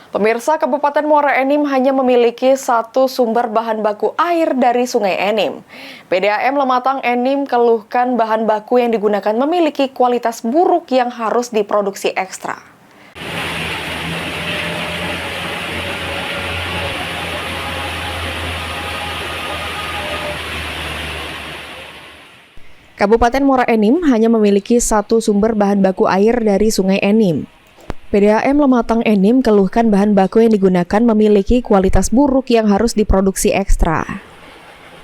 Pemirsa, Kabupaten Muara Enim hanya memiliki satu sumber bahan baku air dari Sungai Enim. PDAM Lematang Enim keluhkan bahan baku yang digunakan memiliki kualitas buruk yang harus diproduksi ekstra. Kabupaten Muara Enim hanya memiliki satu sumber bahan baku air dari Sungai Enim. PDAM Lematang Enim keluhkan bahan baku yang digunakan memiliki kualitas buruk yang harus diproduksi ekstra.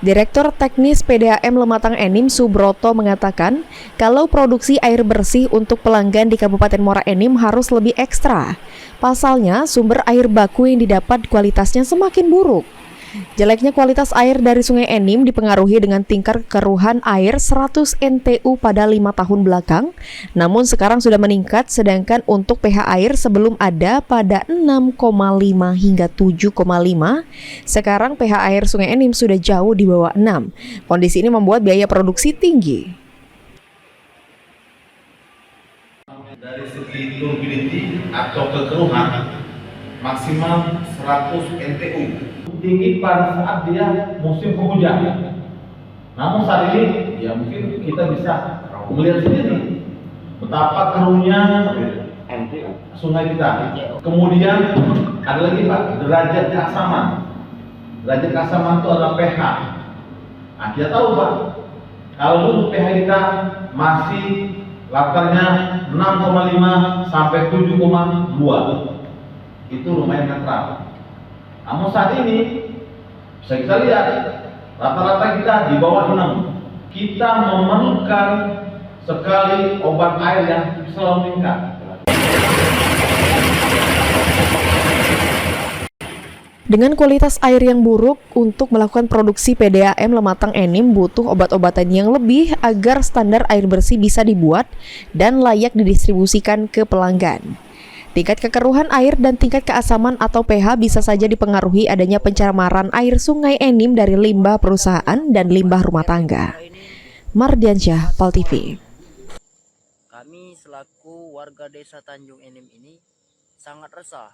Direktur Teknis PDAM Lematang Enim Subroto mengatakan, kalau produksi air bersih untuk pelanggan di Kabupaten Muara Enim harus lebih ekstra. Pasalnya, sumber air baku yang didapat kualitasnya semakin buruk. Jeleknya kualitas air dari Sungai Enim dipengaruhi dengan tingkat keruhan air 100 NTU pada 5 tahun belakang, namun sekarang sudah meningkat, sedangkan untuk pH air sebelum ada pada 6,5 hingga 7,5, sekarang pH air Sungai Enim sudah jauh di bawah 6. Kondisi ini membuat biaya produksi tinggi. Dari segi turbidity atau kekeruhan maksimal 100 NTU, tinggi pada saat dia musim penghujan. Namun saat ini ya mungkin kita bisa melihat sendiri betapa keruhnya sungai kita. Kemudian ada lagi Pak, derajat keasaman. Derajat keasaman itu adalah pH. Nah, kita tahu Pak, kalau dulu pH kita masih latarnya 6,5 sampai 7,2. Itu lumayan netral. Namun saat ini bisa kita lihat rata-rata kita di bawah 6. Kita memerlukan sekali obat air yang selalu meningkat. Dengan kualitas air yang buruk, untuk melakukan produksi PDAM Lematang Enim butuh obat-obatan yang lebih agar standar air bersih bisa dibuat dan layak didistribusikan ke pelanggan. Tingkat kekeruhan air dan tingkat keasaman atau pH bisa saja dipengaruhi adanya pencemaran air Sungai Enim dari limbah perusahaan dan limbah rumah tangga. Mardiansyah, Pal TV. Kami selaku warga desa Tanjung Enim ini sangat resah